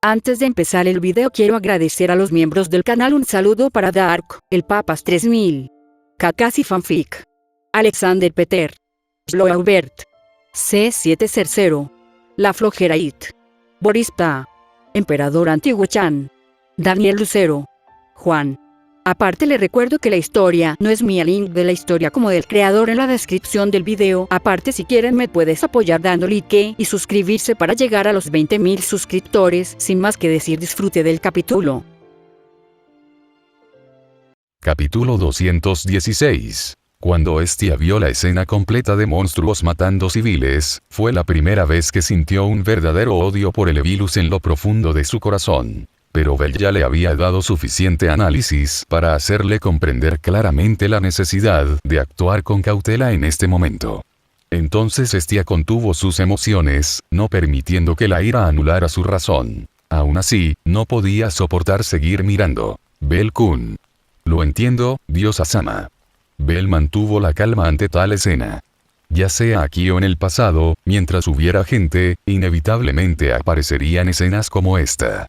Antes de empezar el video quiero agradecer a los miembros del canal. Un saludo para Dark, el Papas 3000, Kakashi Fanfic, Alexander Peter, Sloaubert, C700, La Flojera It, Boris Ta, Emperador Antiguo Chan, Daniel Lucero, Juan. Aparte le recuerdo que la historia no es mía, link de la historia como del creador en la descripción del video. Aparte si quieren me puedes apoyar dando like y suscribirse para llegar a los 20.000 suscriptores. Sin más que decir, disfrute del capítulo. Capítulo 216. Cuando Hestia vio la escena completa de monstruos matando civiles, fue la primera vez que sintió un verdadero odio por el Evilus en lo profundo de su corazón. Pero Bell ya le había dado suficiente análisis para hacerle comprender claramente la necesidad de actuar con cautela en este momento. Entonces Hestia contuvo sus emociones, no permitiendo que la ira anulara su razón. Aún así, no podía soportar seguir mirando. Bell-kun. Lo entiendo, diosa Sama. Bell mantuvo la calma ante tal escena. Ya sea aquí o en el pasado, mientras hubiera gente, inevitablemente aparecerían escenas como esta.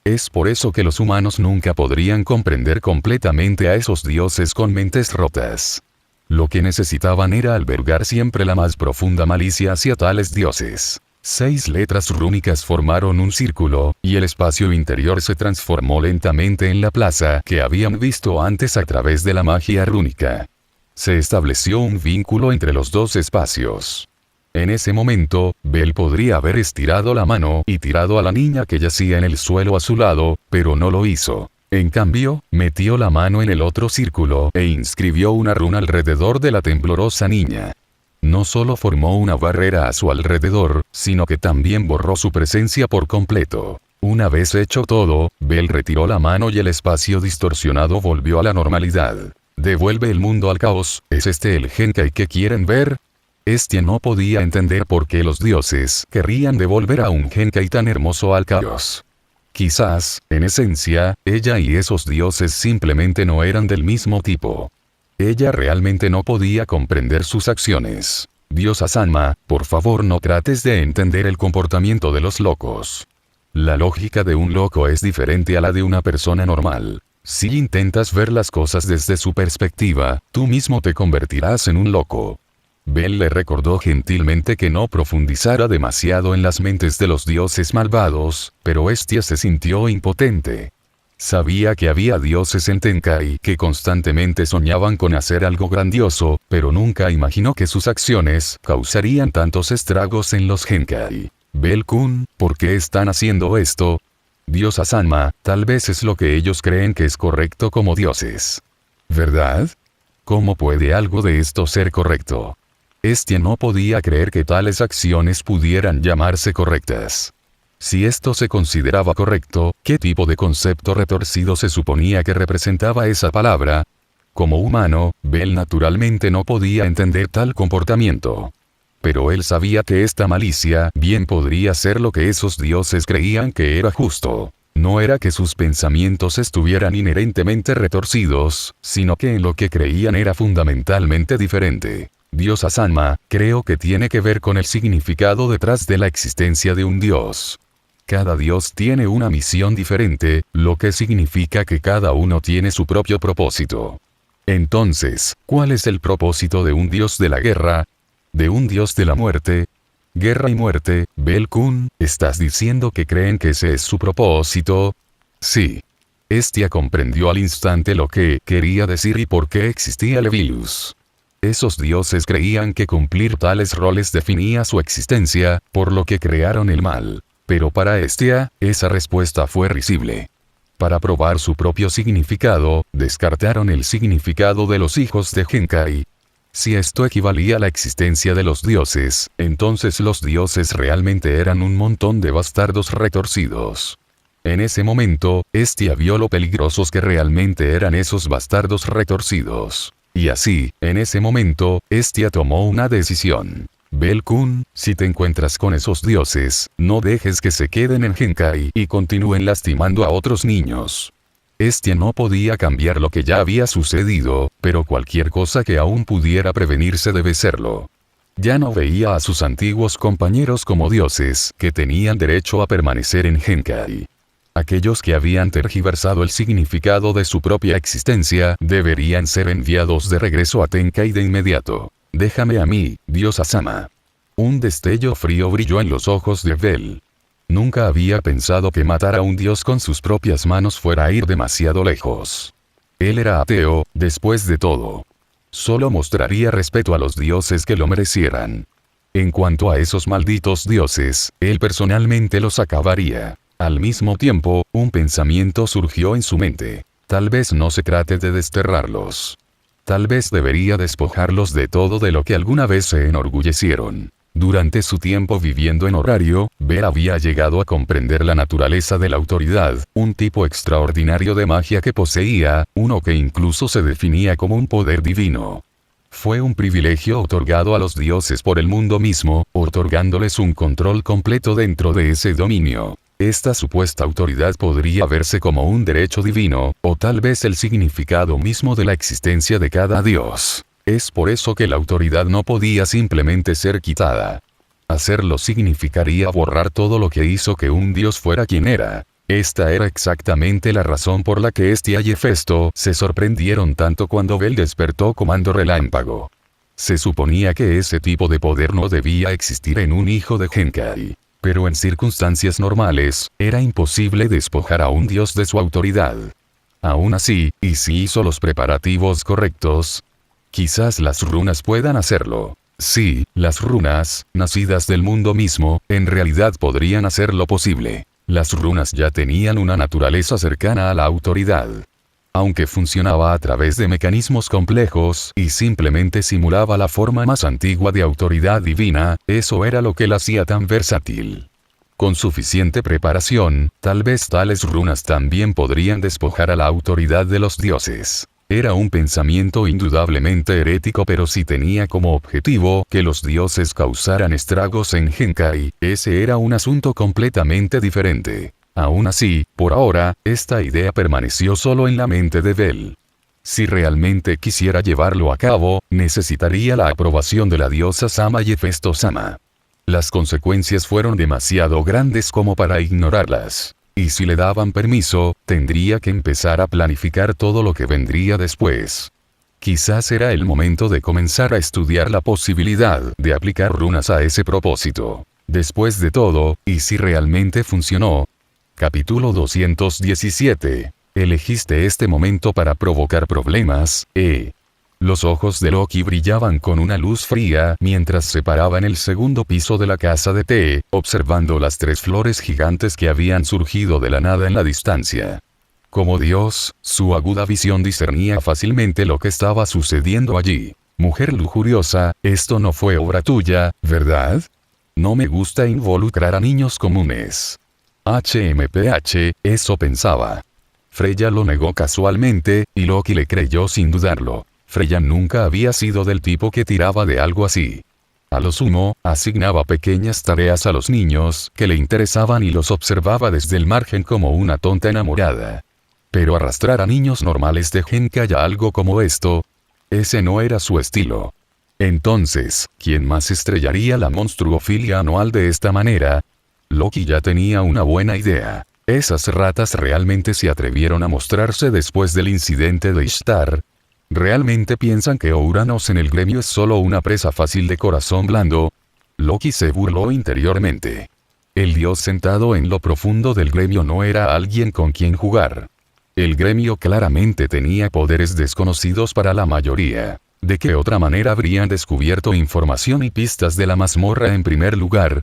Es por eso que los humanos nunca podrían comprender completamente a esos dioses con mentes rotas. Lo que necesitaban era albergar siempre la más profunda malicia hacia tales dioses. 6 letras rúnicas formaron un círculo, y el espacio interior se transformó lentamente en la plaza que habían visto antes a través de la magia rúnica. Se estableció un vínculo entre los dos espacios. En ese momento, Bell podría haber estirado la mano y tirado a la niña que yacía en el suelo a su lado, pero no lo hizo. En cambio, metió la mano en el otro círculo e inscribió una runa alrededor de la temblorosa niña. No solo formó una barrera a su alrededor, sino que también borró su presencia por completo. Una vez hecho todo, Bell retiró la mano y el espacio distorsionado volvió a la normalidad. Devuelve el mundo al caos. ¿Es este el Genkai que quieren ver? Hestia no podía entender por qué los dioses querrían devolver a un Genkai tan hermoso al caos. Quizás, en esencia, ella y esos dioses simplemente no eran del mismo tipo. Ella realmente no podía comprender sus acciones. Diosa Sanma, por favor no trates de entender el comportamiento de los locos. La lógica de un loco es diferente a la de una persona normal. Si intentas ver las cosas desde su perspectiva, tú mismo te convertirás en un loco. Bell le recordó gentilmente que no profundizara demasiado en las mentes de los dioses malvados, pero Hestia se sintió impotente. Sabía que había dioses en Tenkai que constantemente soñaban con hacer algo grandioso, pero nunca imaginó que sus acciones causarían tantos estragos en los Genkai. Bell-kun, ¿por qué están haciendo esto? Diosa Sanma, tal vez es lo que ellos creen que es correcto como dioses. ¿Verdad? ¿Cómo puede algo de esto ser correcto? Hestia no podía creer que tales acciones pudieran llamarse correctas. Si esto se consideraba correcto, ¿qué tipo de concepto retorcido se suponía que representaba esa palabra? Como humano, Bell naturalmente no podía entender tal comportamiento. Pero él sabía que esta malicia bien podría ser lo que esos dioses creían que era justo. No era que sus pensamientos estuvieran inherentemente retorcidos, sino que en lo que creían era fundamentalmente diferente. Diosa Sanma, creo que tiene que ver con el significado detrás de la existencia de un dios. Cada dios tiene una misión diferente, lo que significa que cada uno tiene su propio propósito. Entonces, ¿cuál es el propósito de un dios de la guerra? ¿De un dios de la muerte? Guerra y muerte, Bell-kun, ¿estás diciendo que creen que ese es su propósito? Sí. Hestia comprendió al instante lo que quería decir y por qué existía el Evilus. Esos dioses creían que cumplir tales roles definía su existencia, por lo que crearon el mal. Pero para Hestia, esa respuesta fue risible. Para probar su propio significado, descartaron el significado de los hijos de Genkai. Si esto equivalía a la existencia de los dioses, entonces los dioses realmente eran un montón de bastardos retorcidos. En ese momento, Hestia vio lo peligrosos que realmente eran esos bastardos retorcidos. Y así, en ese momento, Hestia tomó una decisión. Bell-kun, si te encuentras con esos dioses, no dejes que se queden en Genkai y continúen lastimando a otros niños. Hestia no podía cambiar lo que ya había sucedido, pero cualquier cosa que aún pudiera prevenirse debe serlo. Ya no veía a sus antiguos compañeros como dioses que tenían derecho a permanecer en Genkai. Aquellos que habían tergiversado el significado de su propia existencia deberían ser enviados de regreso a Tenkai de inmediato. Déjame a mí, diosa Sama. Un destello frío brilló en los ojos de Bell. Nunca había pensado que matar a un dios con sus propias manos fuera a ir demasiado lejos. Él era ateo, después de todo. Solo mostraría respeto a los dioses que lo merecieran. En cuanto a esos malditos dioses, él personalmente los acabaría. Al mismo tiempo, un pensamiento surgió en su mente. Tal vez no se trate de desterrarlos. Tal vez debería despojarlos de todo de lo que alguna vez se enorgullecieron. Durante su tiempo viviendo en Horario, Bell había llegado a comprender la naturaleza de la autoridad, un tipo extraordinario de magia que poseía, uno que incluso se definía como un poder divino. Fue un privilegio otorgado a los dioses por el mundo mismo, otorgándoles un control completo dentro de ese dominio. Esta supuesta autoridad podría verse como un derecho divino, o tal vez el significado mismo de la existencia de cada dios. Es por eso que la autoridad no podía simplemente ser quitada. Hacerlo significaría borrar todo lo que hizo que un dios fuera quien era. Esta era exactamente la razón por la que Estia y Hefesto se sorprendieron tanto cuando Bell despertó Comando Relámpago. Se suponía que ese tipo de poder no debía existir en un hijo de Genkai. Pero en circunstancias normales, era imposible despojar a un dios de su autoridad. Aún así, ¿y si hizo los preparativos correctos? Quizás las runas puedan hacerlo. Sí, las runas, nacidas del mundo mismo, en realidad podrían hacerlo posible. Las runas ya tenían una naturaleza cercana a la autoridad. Aunque funcionaba a través de mecanismos complejos y simplemente simulaba la forma más antigua de autoridad divina, eso era lo que la hacía tan versátil. Con suficiente preparación, tal vez tales runas también podrían despojar a la autoridad de los dioses. Era un pensamiento indudablemente herético, pero si tenía como objetivo que los dioses causaran estragos en Genkai, ese era un asunto completamente diferente. Aún así, por ahora, esta idea permaneció solo en la mente de Bell. Si realmente quisiera llevarlo a cabo, necesitaría la aprobación de la diosa Sama y Hefesto Sama. Las consecuencias fueron demasiado grandes como para ignorarlas. Y si le daban permiso, tendría que empezar a planificar todo lo que vendría después. Quizás era el momento de comenzar a estudiar la posibilidad de aplicar runas a ese propósito. Después de todo, ¿y si realmente funcionó? Capítulo 217. Elegiste este momento para provocar problemas, Los ojos de Loki brillaban con una luz fría mientras se paraba en el segundo piso de la casa de té, observando las 3 flores gigantes que habían surgido de la nada en la distancia. Como Dios, su aguda visión discernía fácilmente lo que estaba sucediendo allí. Mujer lujuriosa, esto no fue obra tuya, ¿verdad? No me gusta involucrar a niños comunes. HMPH, eso pensaba. Freya lo negó casualmente, y Loki le creyó sin dudarlo. Freya nunca había sido del tipo que tiraba de algo así. A lo sumo, asignaba pequeñas tareas a los niños que le interesaban y los observaba desde el margen como una tonta enamorada. Pero arrastrar a niños normales de Genkai a algo como esto, ese no era su estilo. Entonces, ¿quién más estrellaría la monstruofilia anual de esta manera? Loki ya tenía una buena idea. Esas ratas realmente se atrevieron a mostrarse después del incidente de Ishtar. ¿Realmente piensan que Ouranos en el gremio es solo una presa fácil de corazón blando? Loki se burló interiormente. El dios sentado en lo profundo del gremio no era alguien con quien jugar. El gremio claramente tenía poderes desconocidos para la mayoría. ¿De qué otra manera habrían descubierto información y pistas de la mazmorra en primer lugar?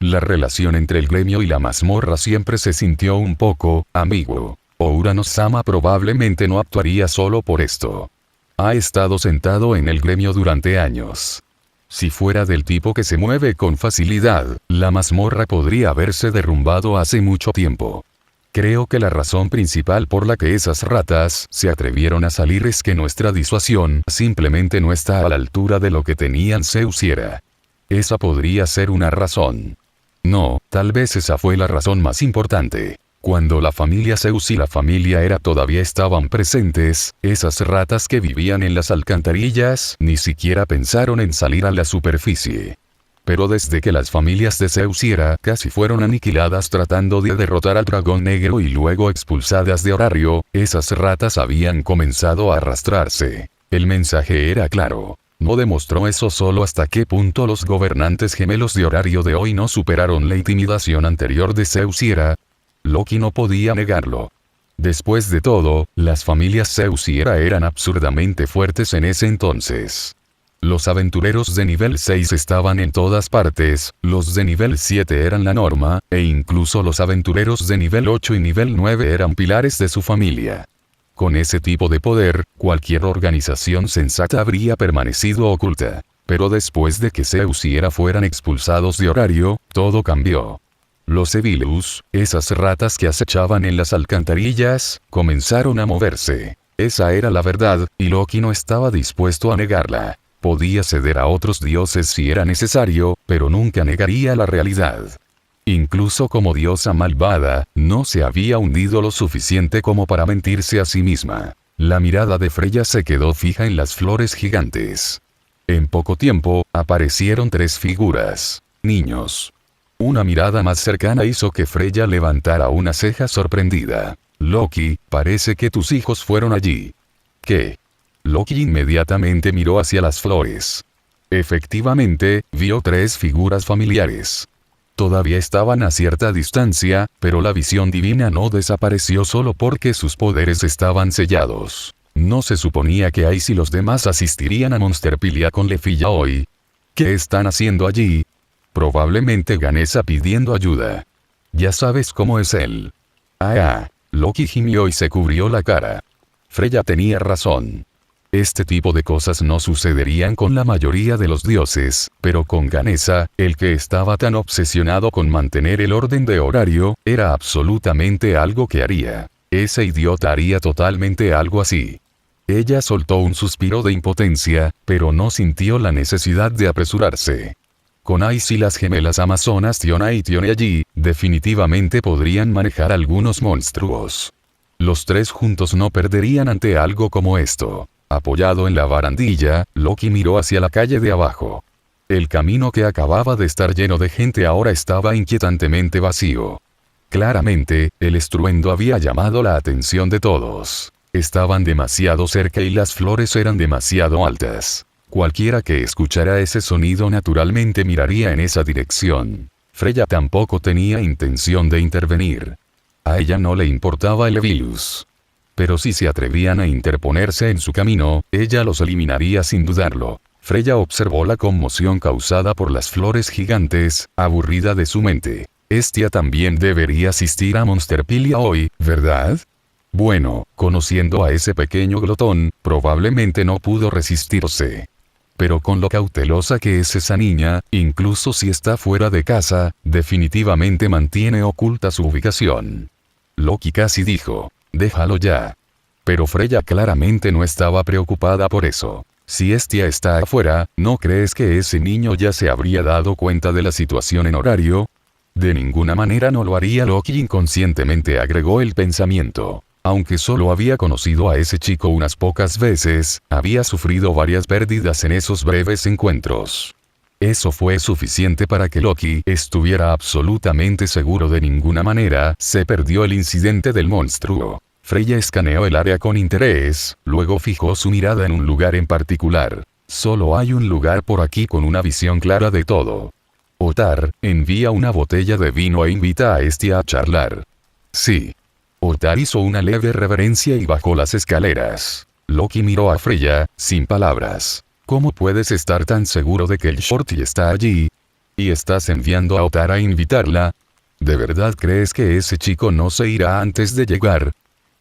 La relación entre el gremio y la mazmorra siempre se sintió un poco ambiguo. Ouranos-sama probablemente no actuaría solo por esto. Ha estado sentado en el gremio durante años. Si fuera del tipo que se mueve con facilidad, la mazmorra podría haberse derrumbado hace mucho tiempo. Creo que la razón principal por la que esas ratas se atrevieron a salir es que nuestra disuasión simplemente no está a la altura de lo que tenían Zeus y Hera. Esa podría ser una razón. No, tal vez esa fue la razón más importante. Cuando la familia Zeus y la familia Hera todavía estaban presentes, esas ratas que vivían en las alcantarillas ni siquiera pensaron en salir a la superficie. Pero desde que las familias de Zeus y Hera casi fueron aniquiladas tratando de derrotar al dragón negro y luego expulsadas de Horario, esas ratas habían comenzado a arrastrarse. El mensaje era claro. No demostró eso solo hasta qué punto los gobernantes gemelos de Horario de hoy no superaron la intimidación anterior de Zeus y Hera. Loki no podía negarlo. Después de todo, las familias Zeus y Hera eran absurdamente fuertes en ese entonces. Los aventureros de nivel 6 estaban en todas partes, los de nivel 7 eran la norma, e incluso los aventureros de nivel 8 y nivel 9 eran pilares de su familia. Con ese tipo de poder, cualquier organización sensata habría permanecido oculta. Pero después de que Zeus y Hera fueran expulsados de Horario, todo cambió. Los Evilus, esas ratas que acechaban en las alcantarillas, comenzaron a moverse. Esa era la verdad, y Loki no estaba dispuesto a negarla. Podía ceder a otros dioses si era necesario, pero nunca negaría la realidad. Incluso como diosa malvada, no se había hundido lo suficiente como para mentirse a sí misma. La mirada de Freya se quedó fija en las flores gigantes. En poco tiempo, aparecieron 3 figuras. Niños. Una mirada más cercana hizo que Freya levantara una ceja sorprendida. Loki, parece que tus hijos fueron allí. ¿Qué? Loki inmediatamente miró hacia las flores. Efectivamente, vio 3 figuras familiares. Todavía estaban a cierta distancia, pero la visión divina no desapareció solo porque sus poderes estaban sellados. No se suponía que Ice y los demás asistirían a Monsterpilia con Lefilla hoy. ¿Qué están haciendo allí? Probablemente Ganesa pidiendo ayuda. Ya sabes cómo es él. Loki gimió y se cubrió la cara. Freya tenía razón. Este tipo de cosas no sucederían con la mayoría de los dioses, pero con Ganesa, el que estaba tan obsesionado con mantener el orden de Horario, era absolutamente algo que haría. Ese idiota haría totalmente algo así. Ella soltó un suspiro de impotencia, pero no sintió la necesidad de apresurarse. Con Ice y las gemelas amazonas Tiona y Tione allí, definitivamente podrían manejar algunos monstruos. Los 3 juntos no perderían ante algo como esto. Apoyado en la barandilla, Loki miró hacia la calle de abajo. El camino que acababa de estar lleno de gente ahora estaba inquietantemente vacío. Claramente, el estruendo había llamado la atención de todos. Estaban demasiado cerca y las flores eran demasiado altas. Cualquiera que escuchara ese sonido naturalmente miraría en esa dirección. Freya tampoco tenía intención de intervenir. A ella no le importaba el Evilus. Pero si se atrevían a interponerse en su camino, ella los eliminaría sin dudarlo. Freya observó la conmoción causada por las flores gigantes, aburrida de su mente. Estia también debería asistir a Monsterpilia hoy, ¿verdad? Bueno, conociendo a ese pequeño glotón, probablemente no pudo resistirse. Pero con lo cautelosa que es esa niña, incluso si está fuera de casa, definitivamente mantiene oculta su ubicación. Loki casi dijo. Déjalo ya. Pero Freya claramente no estaba preocupada por eso. Si Estia está afuera, ¿no crees que ese niño ya se habría dado cuenta de la situación en Horario? De ninguna manera no lo haría. Loki inconscientemente agregó el pensamiento. Aunque solo había conocido a ese chico unas pocas veces, había sufrido varias pérdidas en esos breves encuentros. Eso fue suficiente para que Loki estuviera absolutamente seguro. De ninguna manera se perdió el incidente del monstruo. Freya escaneó el área con interés, luego fijó su mirada en un lugar en particular. Solo hay un lugar por aquí con una visión clara de todo. Otar, envía una botella de vino e invita a Estia a charlar. Sí. Otar hizo una leve reverencia y bajó las escaleras. Loki miró a Freya, sin palabras. ¿Cómo puedes estar tan seguro de que el Shorty está allí? ¿Y estás enviando a Otar a invitarla? ¿De verdad crees que ese chico no se irá antes de llegar?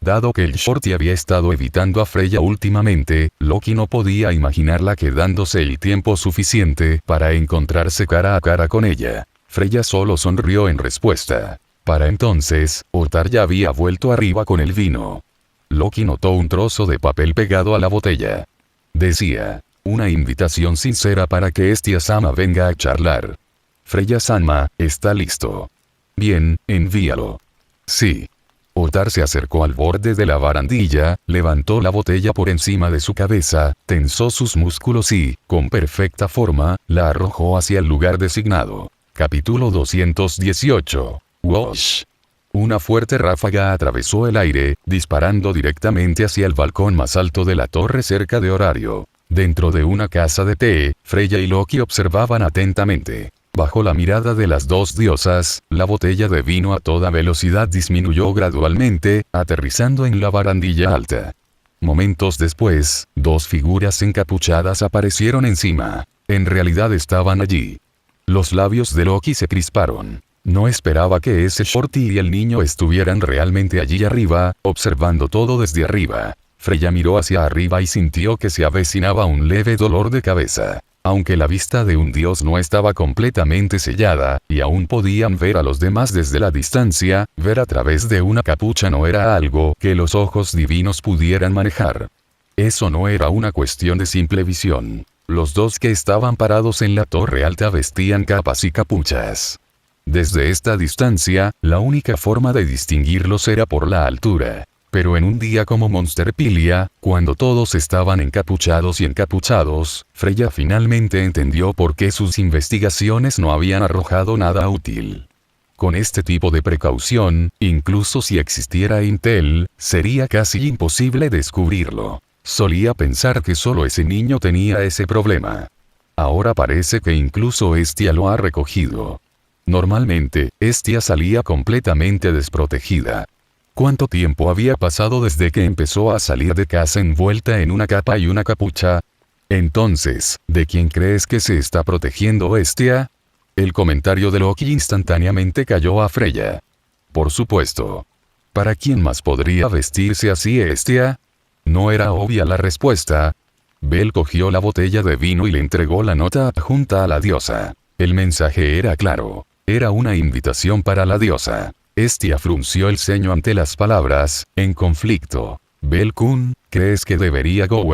Dado que el Shorty había estado evitando a Freya últimamente, Loki no podía imaginarla quedándose el tiempo suficiente para encontrarse cara a cara con ella. Freya solo sonrió en respuesta. Para entonces, Otar ya había vuelto arriba con el vino. Loki notó un trozo de papel pegado a la botella. Decía, una invitación sincera para que Estia-sama venga a charlar. Freya-sama, está listo. Bien, envíalo. Sí. Otar se acercó al borde de la barandilla, levantó la botella por encima de su cabeza, tensó sus músculos y, con perfecta forma, la arrojó hacia el lugar designado. Capítulo 218. Wash. Una fuerte ráfaga atravesó el aire, disparando directamente hacia el balcón más alto de la torre cerca de Horario. Dentro de una casa de té, Freya y Loki observaban atentamente. Bajo la mirada de las dos diosas, la botella de vino a toda velocidad disminuyó gradualmente, aterrizando en la barandilla alta. Momentos después, dos figuras encapuchadas aparecieron encima. En realidad estaban allí. Los labios de Loki se crisparon. No esperaba que ese Shorty y el niño estuvieran realmente allí arriba, observando todo desde arriba. Freya miró hacia arriba y sintió que se avecinaba un leve dolor de cabeza. Aunque la vista de un dios no estaba completamente sellada, y aún podían ver a los demás desde la distancia, ver a través de una capucha no era algo que los ojos divinos pudieran manejar. Eso no era una cuestión de simple visión. Los dos que estaban parados en la torre alta vestían capas y capuchas. Desde esta distancia, la única forma de distinguirlos era por la altura. Pero en un día como Monsterpilia, cuando todos estaban encapuchados y encapuchados, Freya finalmente entendió por qué sus investigaciones no habían arrojado nada útil. Con este tipo de precaución, incluso si existiera Intel, sería casi imposible descubrirlo. Solía pensar que solo ese niño tenía ese problema. Ahora parece que incluso Estia lo ha recogido. Normalmente, Estia salía completamente desprotegida. ¿Cuánto tiempo había pasado desde que empezó a salir de casa envuelta en una capa y una capucha? Entonces, ¿de quién crees que se está protegiendo Estia? El comentario de Loki instantáneamente cayó a Freya. Por supuesto. ¿Para quién más podría vestirse así Estia? No era obvia la respuesta. Bel cogió la botella de vino y le entregó la nota adjunta a la diosa. El mensaje era claro. Era una invitación para la diosa. Estia frunció el ceño ante las palabras, en conflicto. Bel-kun, ¿crees que debería go?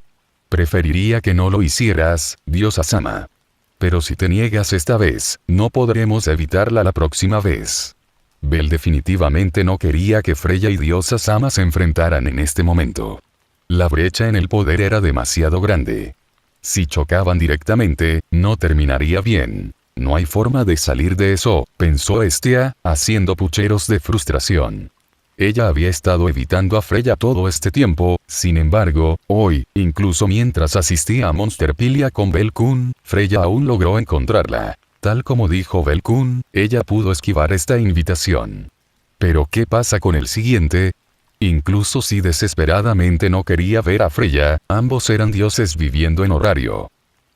Preferiría que no lo hicieras, diosa Sama. Pero si te niegas esta vez, no podremos evitarla la próxima vez. Bel definitivamente no quería que Freya y diosa Sama se enfrentaran en este momento. La brecha en el poder era demasiado grande. Si chocaban directamente, no terminaría bien. No hay forma de salir de eso, pensó Estia, haciendo pucheros de frustración. Ella había estado evitando a Freya todo este tiempo, sin embargo, hoy, incluso mientras asistía a Monsterpilia con Bel-kun, Freya aún logró encontrarla. Tal como dijo Bel-kun, ella pudo esquivar esta invitación. Pero ¿qué pasa con el siguiente? Incluso si desesperadamente no quería ver a Freya, ambos eran dioses viviendo en Horario.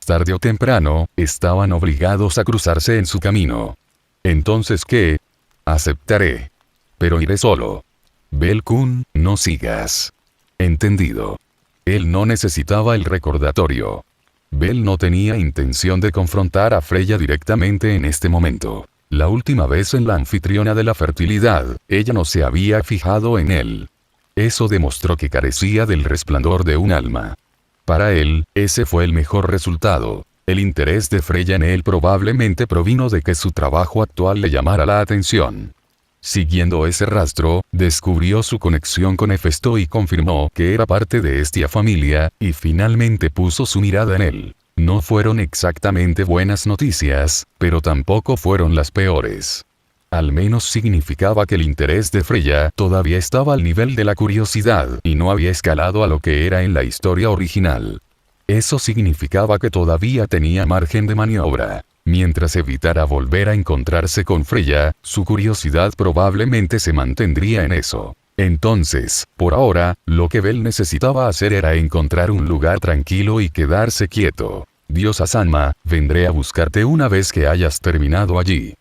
Tarde o temprano, estaban obligados a cruzarse en su camino. Entonces ¿qué? Aceptaré. Pero iré solo. Bel-kun, no sigas. Entendido. Él no necesitaba el recordatorio. Bel no tenía intención de confrontar a Freya directamente en este momento. La última vez en la anfitriona de la fertilidad, ella no se había fijado en él. Eso demostró que carecía del resplandor de un alma. Para él, ese fue el mejor resultado. El interés de Freya en él probablemente provino de que su trabajo actual le llamara la atención. Siguiendo ese rastro, descubrió su conexión con Hefesto y confirmó que era parte de esta familia, y finalmente puso su mirada en él. No fueron exactamente buenas noticias, pero tampoco fueron las peores. Al menos significaba que el interés de Freya todavía estaba al nivel de la curiosidad y no había escalado a lo que era en la historia original. Eso significaba que todavía tenía margen de maniobra. Mientras evitara volver a encontrarse con Freya, su curiosidad probablemente se mantendría en eso. Entonces, por ahora, lo que Bel necesitaba hacer era encontrar un lugar tranquilo y quedarse quieto. Diosa Sama, vendré a buscarte una vez que hayas terminado allí.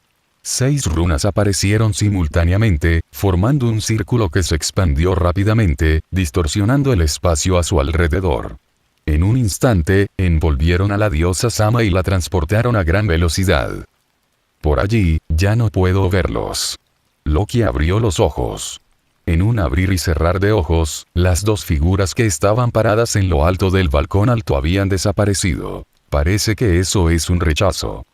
6 runas aparecieron simultáneamente, formando un círculo que se expandió rápidamente, distorsionando el espacio a su alrededor. En un instante, envolvieron a la diosa Sama y la transportaron a gran velocidad. Por allí, ya no puedo verlos. Loki abrió los ojos. En un abrir y cerrar de ojos, las dos figuras que estaban paradas en lo alto del balcón alto habían desaparecido. Parece que eso es un rechazo.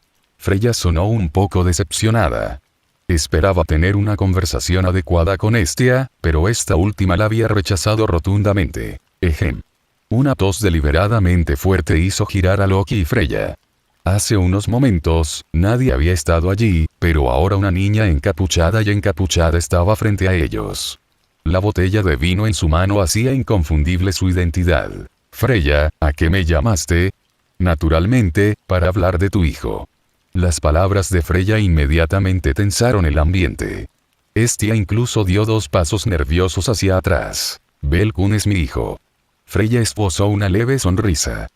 Freya sonó un poco decepcionada. Esperaba tener una conversación adecuada con Estia, pero esta última la había rechazado rotundamente. Ejem. Una tos deliberadamente fuerte hizo girar a Loki y Freya. Hace unos momentos, nadie había estado allí, pero ahora una niña encapuchada estaba frente a ellos. La botella de vino en su mano hacía inconfundible su identidad. Freya, ¿a qué me llamaste? Naturalmente, para hablar de tu hijo. Las palabras de Freya inmediatamente tensaron el ambiente. Estia incluso dio 2 pasos nerviosos hacia atrás. Belkun es mi hijo. Freya esbozó una leve sonrisa.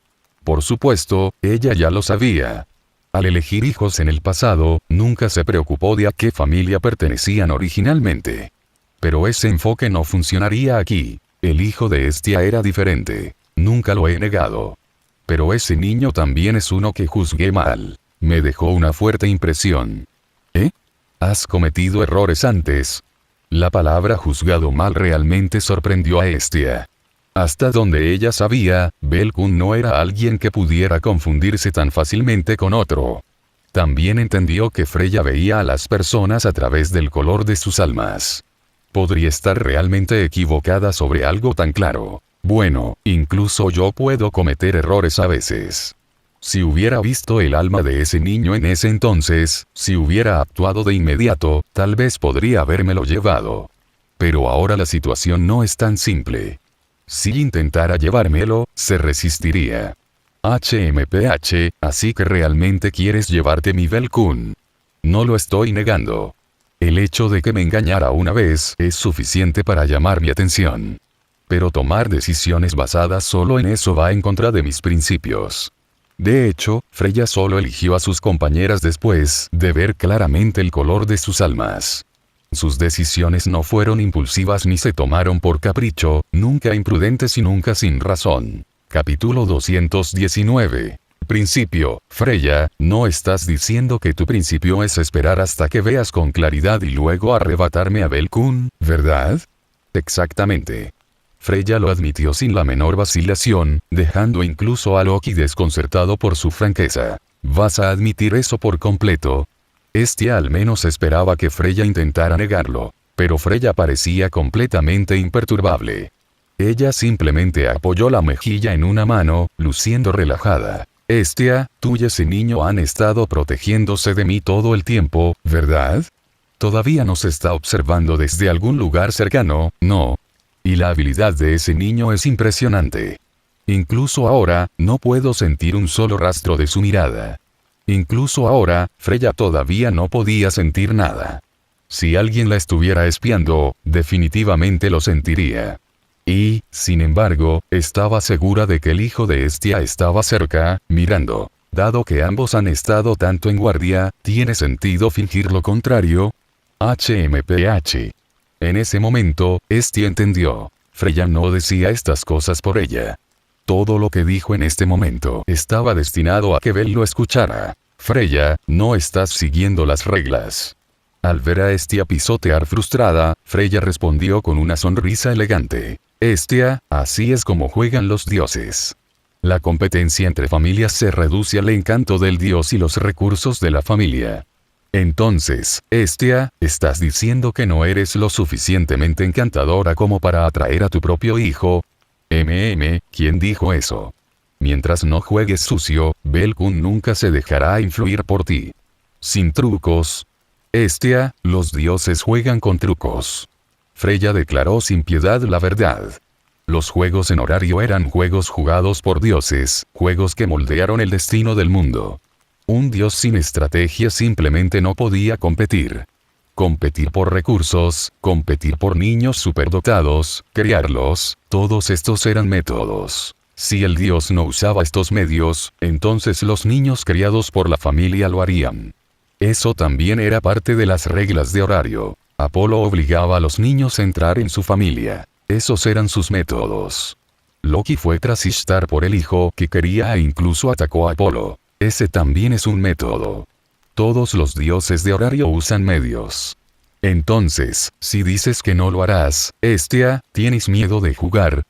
Por supuesto, ella ya lo sabía. Al elegir hijos en el pasado, nunca se preocupó de a qué familia pertenecían originalmente. Pero ese enfoque no funcionaría aquí. El hijo de Estia era diferente. Nunca lo he negado. Pero ese niño también es uno que juzgué mal. Me dejó una fuerte impresión. ¿Eh? ¿Has cometido errores antes? La palabra juzgado mal realmente sorprendió a Estia. Hasta donde ella sabía, Belkun no era alguien que pudiera confundirse tan fácilmente con otro. También entendió que Freya veía a las personas a través del color de sus almas. Podría estar realmente equivocada sobre algo tan claro. Bueno, incluso yo puedo cometer errores a veces. Si hubiera visto el alma de ese niño en ese entonces, si hubiera actuado de inmediato, tal vez podría habérmelo llevado. Pero ahora la situación no es tan simple. Si intentara llevármelo, se resistiría. HMPH, así que realmente quieres llevarte mi Belkun. No lo estoy negando. El hecho de que me engañara una vez es suficiente para llamar mi atención. Pero tomar decisiones basadas solo en eso va en contra de mis principios. De hecho, Freya solo eligió a sus compañeras después de ver claramente el color de sus almas. Sus decisiones no fueron impulsivas ni se tomaron por capricho, nunca imprudentes y nunca sin razón. Capítulo 219. Principio. Freya, no estás diciendo que tu principio es esperar hasta que veas con claridad y luego arrebatarme a Belkun, ¿verdad? Exactamente. Freya lo admitió sin la menor vacilación, dejando incluso a Loki desconcertado por su franqueza. ¿Vas a admitir eso por completo? Estia al menos esperaba que Freya intentara negarlo, pero Freya parecía completamente imperturbable. Ella simplemente apoyó la mejilla en una mano, luciendo relajada. Estia, tú y ese niño han estado protegiéndose de mí todo el tiempo, ¿verdad? Todavía nos está observando desde algún lugar cercano, ¿no? Y la habilidad de ese niño es impresionante. Incluso ahora, no puedo sentir un solo rastro de su mirada. Incluso ahora, Freya todavía no podía sentir nada. Si alguien la estuviera espiando, definitivamente lo sentiría. Y, sin embargo, estaba segura de que el hijo de Estia estaba cerca, mirando. Dado que ambos han estado tanto en guardia, ¿tiene sentido fingir lo contrario? HMPH. En ese momento, Estia entendió. Freya no decía estas cosas por ella. Todo lo que dijo en este momento estaba destinado a que Bel lo escuchara. Freya, no estás siguiendo las reglas. Al ver a Estia pisotear frustrada, Freya respondió con una sonrisa elegante. Estia, así es como juegan los dioses. La competencia entre familias se reduce al encanto del dios y los recursos de la familia. Entonces, Estia, ¿estás diciendo que no eres lo suficientemente encantadora como para atraer a tu propio hijo? ¿Quién dijo eso? Mientras no juegues sucio, Belkun nunca se dejará influir por ti. Sin trucos. Estia, los dioses juegan con trucos. Freya declaró sin piedad la verdad. Los juegos en horario eran juegos jugados por dioses, juegos que moldearon el destino del mundo. Un dios sin estrategia simplemente no podía competir. Competir por recursos, competir por niños superdotados, criarlos, todos estos eran métodos. Si el dios no usaba estos medios, entonces los niños criados por la familia lo harían. Eso también era parte de las reglas de horario. Apolo obligaba a los niños a entrar en su familia. Esos eran sus métodos. Loki fue tras Ishtar por el hijo que quería e incluso atacó a Apolo. Ese también es un método. Todos los dioses de horario usan medios. Entonces, si dices que no lo harás, Estia, ¿tienes miedo de jugar?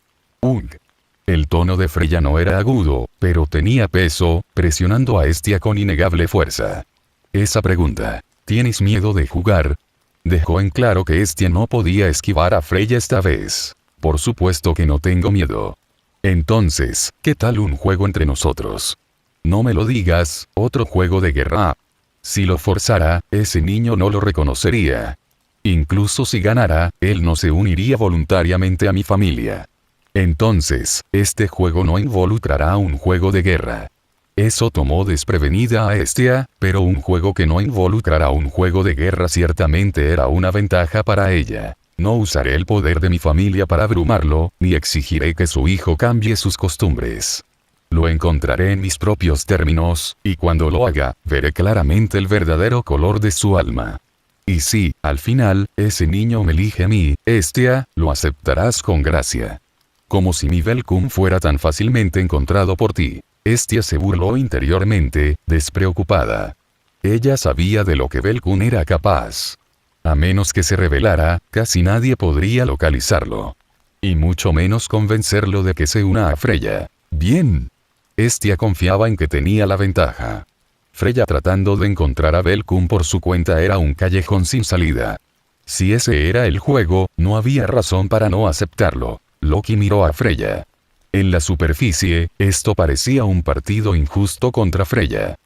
El tono de Freya no era agudo, pero tenía peso, presionando a Estia con innegable fuerza. Esa pregunta. ¿Tienes miedo de jugar? Dejó en claro que Estia no podía esquivar a Freya esta vez. Por supuesto que no tengo miedo. Entonces, ¿qué tal un juego entre nosotros? No me lo digas, otro juego de guerra. Si lo forzara, ese niño no lo reconocería. Incluso si ganara, él no se uniría voluntariamente a mi familia. Entonces, este juego no involucrará un juego de guerra. Eso tomó desprevenida a Estia, pero un juego que no involucrará un juego de guerra ciertamente era una ventaja para ella. No usaré el poder de mi familia para abrumarlo, ni exigiré que su hijo cambie sus costumbres. Lo encontraré en mis propios términos, y cuando lo haga, veré claramente el verdadero color de su alma. Y si, al final, ese niño me elige a mí, Estia, lo aceptarás con gracia. Como si mi Velkum fuera tan fácilmente encontrado por ti. Estia se burló interiormente, despreocupada. Ella sabía de lo que Velkum era capaz. A menos que se revelara, casi nadie podría localizarlo. Y mucho menos convencerlo de que se una a Freya. Bien. Estia confiaba en que tenía la ventaja. Freya tratando de encontrar a Velkum por su cuenta era un callejón sin salida. Si ese era el juego, no había razón para no aceptarlo. Loki miró a Freya. En la superficie, esto parecía un partido injusto contra Freya.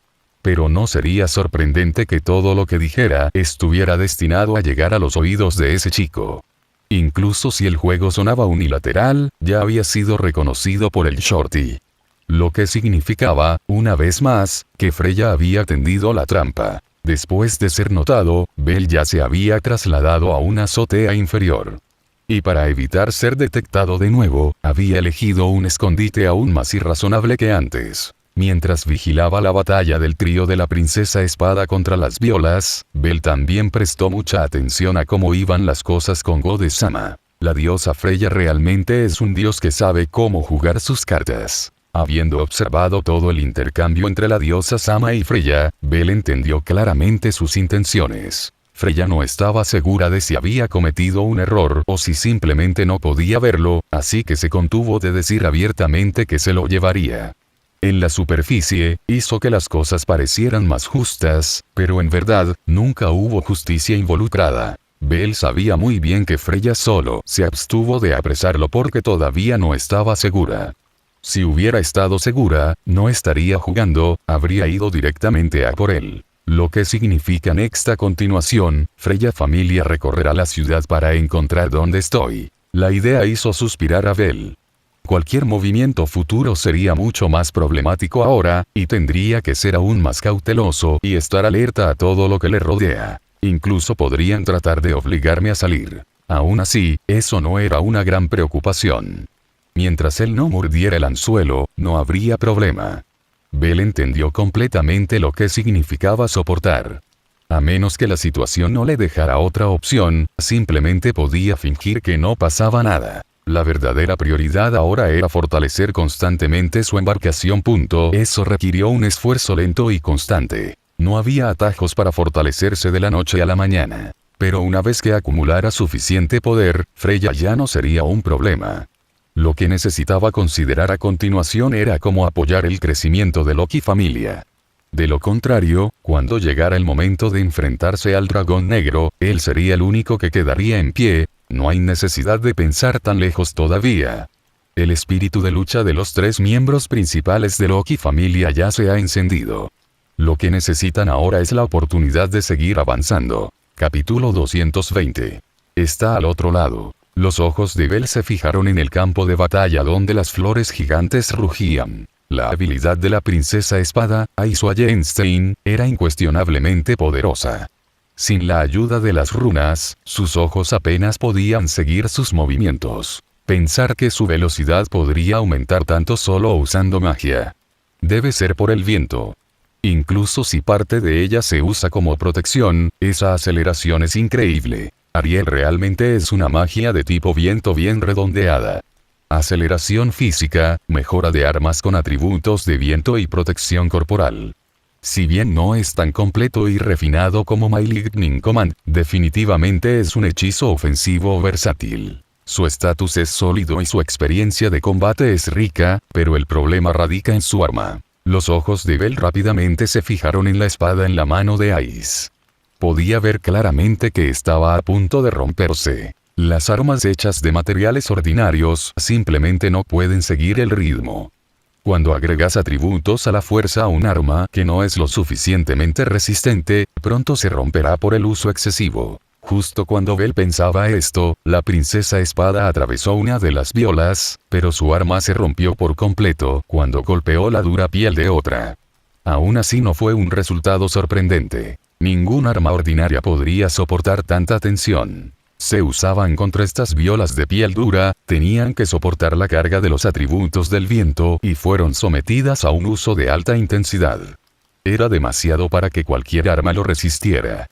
Pero no sería sorprendente que todo lo que dijera estuviera destinado a llegar a los oídos de ese chico. Incluso si el juego sonaba unilateral, ya había sido reconocido por el Shorty. Lo que significaba, una vez más, que Freya había tendido la trampa. Después de ser notado, Bell ya se había trasladado a una azotea inferior. Y para evitar ser detectado de nuevo, había elegido un escondite aún más irrazonable que antes. Mientras vigilaba la batalla del trío de la princesa espada contra las violas, Bell también prestó mucha atención a cómo iban las cosas con Gode-sama. La diosa Freya realmente es un dios que sabe cómo jugar sus cartas. Habiendo observado todo el intercambio entre la diosa Sama y Freya, Bell entendió claramente sus intenciones. Freya no estaba segura de si había cometido un error o si simplemente no podía verlo, así que se contuvo de decir abiertamente que se lo llevaría. En la superficie, hizo que las cosas parecieran más justas, pero en verdad, nunca hubo justicia involucrada. Bell sabía muy bien que Freya solo se abstuvo de apresarlo porque todavía no estaba segura. Si hubiera estado segura, no estaría jugando, habría ido directamente a por él. Lo que significa next a continuación, Freya familia recorrerá la ciudad para encontrar dónde estoy. La idea hizo suspirar a Bell. Cualquier movimiento futuro sería mucho más problemático ahora, y tendría que ser aún más cauteloso y estar alerta a todo lo que le rodea. Incluso podrían tratar de obligarme a salir. Aún así, eso no era una gran preocupación. Mientras él no mordiera el anzuelo, no habría problema. Bell entendió completamente lo que significaba soportar. A menos que la situación no le dejara otra opción, simplemente podía fingir que no pasaba nada. La verdadera prioridad ahora era fortalecer constantemente su embarcación. Eso requirió un esfuerzo lento y constante. No había atajos para fortalecerse de la noche a la mañana. Pero una vez que acumulara suficiente poder, Freya ya no sería un problema. Lo que necesitaba considerar a continuación era cómo apoyar el crecimiento de Loki familia. De lo contrario, cuando llegara el momento de enfrentarse al dragón negro, él sería el único que quedaría en pie. No hay necesidad de pensar tan lejos todavía. El espíritu de lucha de los tres miembros principales de Loki familia ya se ha encendido. Lo que necesitan ahora es la oportunidad de seguir avanzando. Capítulo 220. Está al otro lado. Los ojos de Bell se fijaron en el campo de batalla donde las flores gigantes rugían. La habilidad de la princesa espada, Aiswa Jenstein, era incuestionablemente poderosa. Sin la ayuda de las runas, sus ojos apenas podían seguir sus movimientos. Pensar que su velocidad podría aumentar tanto solo usando magia. Debe ser por el viento. Incluso si parte de ella se usa como protección, esa aceleración es increíble. Ariel realmente es una magia de tipo viento bien redondeada. Aceleración física, mejora de armas con atributos de viento y protección corporal. Si bien no es tan completo y refinado como My Lightning Command, definitivamente es un hechizo ofensivo versátil. Su estatus es sólido y su experiencia de combate es rica, pero el problema radica en su arma. Los ojos de Bell rápidamente se fijaron en la espada en la mano de Ice. Podía ver claramente que estaba a punto de romperse. Las armas hechas de materiales ordinarios simplemente no pueden seguir el ritmo. Cuando agregas atributos a la fuerza a un arma que no es lo suficientemente resistente, pronto se romperá por el uso excesivo. Justo cuando Belle pensaba esto, la princesa espada atravesó una de las violas, pero su arma se rompió por completo cuando golpeó la dura piel de otra. Aún así no fue un resultado sorprendente. Ningún arma ordinaria podría soportar tanta tensión. Se usaban contra estas violas de piel dura, tenían que soportar la carga de los atributos del viento y fueron sometidas a un uso de alta intensidad. Era demasiado para que cualquier arma lo resistiera.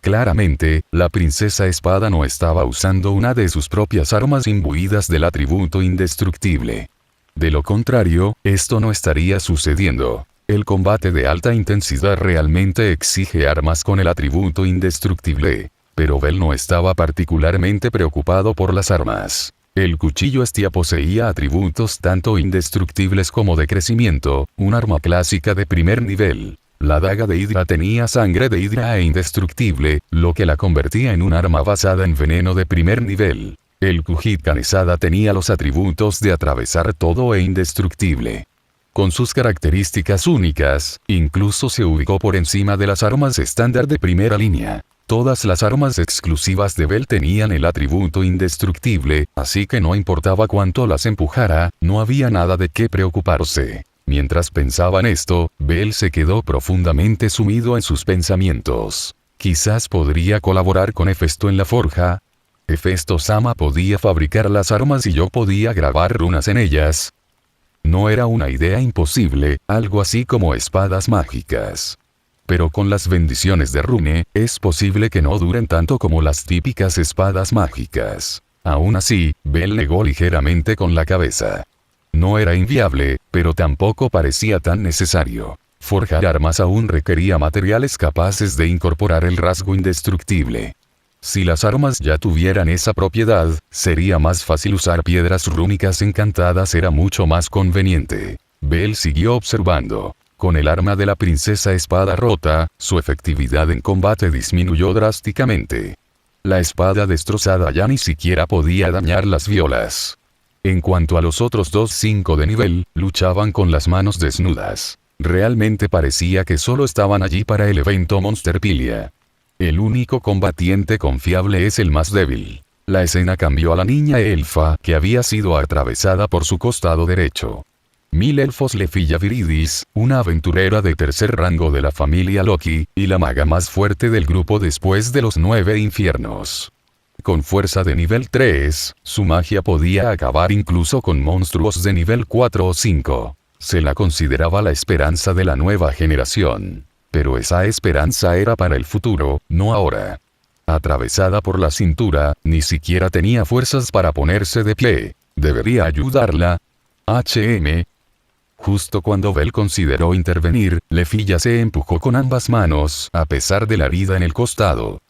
Claramente, la princesa espada no estaba usando una de sus propias armas imbuidas del atributo indestructible. De lo contrario, esto no estaría sucediendo. El combate de alta intensidad realmente exige armas con el atributo indestructible. Pero Belle no estaba particularmente preocupado por las armas. El cuchillo Estia poseía atributos tanto indestructibles como de crecimiento, un arma clásica de primer nivel. La daga de Hidra tenía sangre de Hidra e indestructible, lo que la convertía en un arma basada en veneno de primer nivel. El Kujit Kanesada tenía los atributos de atravesar todo e indestructible. Con sus características únicas, incluso se ubicó por encima de las armas estándar de primera línea. Todas las armas exclusivas de Belle tenían el atributo indestructible, así que no importaba cuánto las empujara, no había nada de qué preocuparse. Mientras pensaba en esto, Belle se quedó profundamente sumido en sus pensamientos. Quizás podría colaborar con Hefesto en la forja. Hefesto-sama podía fabricar las armas y yo podía grabar runas en ellas. No era una idea imposible, algo así como espadas mágicas. Pero con las bendiciones de Rune, es posible que no duren tanto como las típicas espadas mágicas. Aún así, Belle negó ligeramente con la cabeza. No era inviable, pero tampoco parecía tan necesario. Forjar armas aún requería materiales capaces de incorporar el rasgo indestructible. Si las armas ya tuvieran esa propiedad, sería más fácil usar piedras rúnicas encantadas, era mucho más conveniente. Belle siguió observando. Con el arma de la princesa espada rota, su efectividad en combate disminuyó drásticamente. La espada destrozada ya ni siquiera podía dañar las violas. En cuanto a los otros 5 de nivel, luchaban con las manos desnudas. Realmente parecía que solo estaban allí para el evento Monsterpilia. El único combatiente confiable es el más débil. La escena cambió a la niña elfa que había sido atravesada por su costado derecho. 1000 elfos Lefilla Viridis, una aventurera de tercer rango de la familia Loki, y la maga más fuerte del grupo después de los 9 infiernos. Con fuerza de nivel 3, su magia podía acabar incluso con monstruos de nivel 4 o 5. Se la consideraba la esperanza de la nueva generación. Pero esa esperanza era para el futuro, no ahora. Atravesada por la cintura, ni siquiera tenía fuerzas para ponerse de pie. ¿Debería ayudarla? Justo cuando Belle consideró intervenir, Lefilla se empujó con ambas manos, a pesar de la herida en el costado.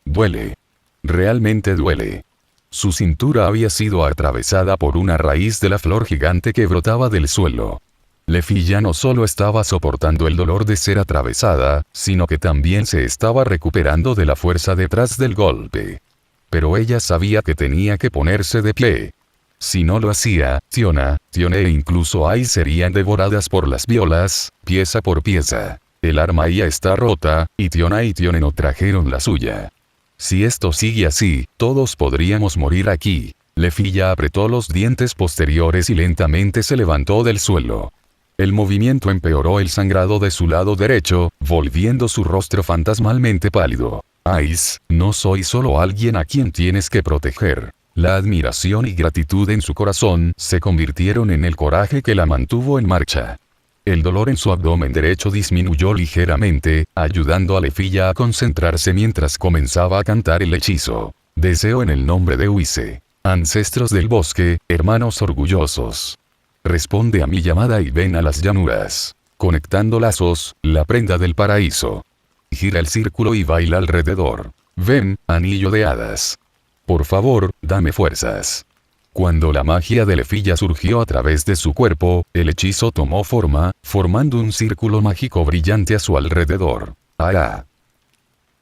Duele. Realmente duele. Su cintura había sido atravesada por una raíz de la flor gigante que brotaba del suelo. Lefilla no solo estaba soportando el dolor de ser atravesada, sino que también se estaba recuperando de la fuerza detrás del golpe. Pero ella sabía que tenía que ponerse de pie. Si no lo hacía, Tiona e incluso Ai serían devoradas por las violas, pieza por pieza. El arma ya está rota, y Tiona y Tione no trajeron la suya. Si esto sigue así, todos podríamos morir aquí. Lefilla apretó los dientes posteriores y lentamente se levantó del suelo. El movimiento empeoró el sangrado de su lado derecho, volviendo su rostro fantasmalmente pálido. Ais, no soy solo alguien a quien tienes que proteger. La admiración y gratitud en su corazón se convirtieron en el coraje que la mantuvo en marcha. El dolor en su abdomen derecho disminuyó ligeramente, ayudando a Lefilla a concentrarse mientras comenzaba a cantar el hechizo. Deseo en el nombre de Uise. Ancestros del bosque, hermanos orgullosos. Responde a mi llamada y ven a las llanuras. Conectando lazos, la prenda del paraíso. Gira el círculo y baila alrededor. Ven, anillo de hadas. Por favor, dame fuerzas. Cuando la magia de Lefilla surgió a través de su cuerpo, el hechizo tomó forma, formando un círculo mágico brillante a su alrededor. ¡Ah!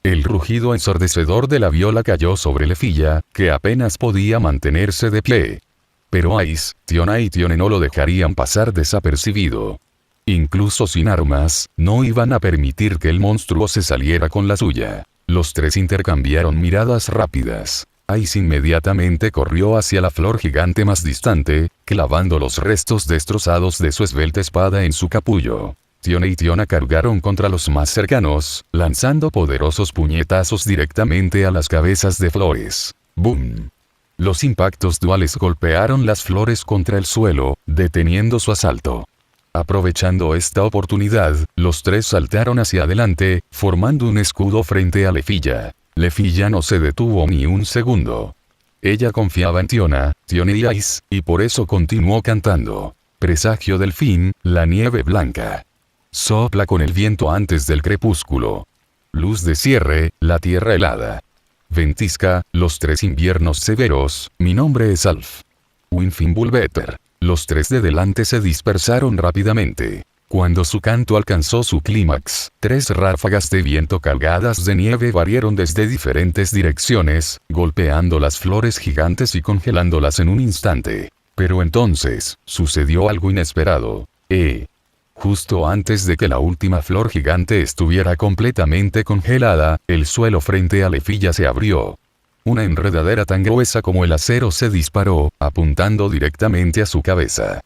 El rugido ensordecedor de la viola cayó sobre Lefilla, que apenas podía mantenerse de pie. Pero Ice, Tiona y Tione no lo dejarían pasar desapercibido. Incluso sin armas, no iban a permitir que el monstruo se saliera con la suya. Los tres intercambiaron miradas rápidas. Ice inmediatamente corrió hacia la flor gigante más distante, clavando los restos destrozados de su esbelta espada en su capullo. Tione y Tiona cargaron contra los más cercanos, lanzando poderosos puñetazos directamente a las cabezas de flores. ¡Boom! Los impactos duales golpearon las flores contra el suelo, deteniendo su asalto. Aprovechando esta oportunidad, los tres saltaron hacia adelante, formando un escudo frente a Lefilla. Lefilla no se detuvo ni un segundo. Ella confiaba en Tiona, Tione y Ice, y por eso continuó cantando. Presagio del fin, la nieve blanca. Sopla con el viento antes del crepúsculo. Luz de cierre, la tierra helada. Ventisca, los tres inviernos severos, mi nombre es Alf. Winfimbulvetter. Los tres de delante se dispersaron rápidamente. Cuando su canto alcanzó su clímax, 3 ráfagas de viento cargadas de nieve barrieron desde diferentes direcciones, golpeando las flores gigantes y congelándolas en un instante. Pero entonces, sucedió algo inesperado. Justo antes de que la última flor gigante estuviera completamente congelada, el suelo frente a Lefilla se abrió. Una enredadera tan gruesa como el acero se disparó, apuntando directamente a su cabeza.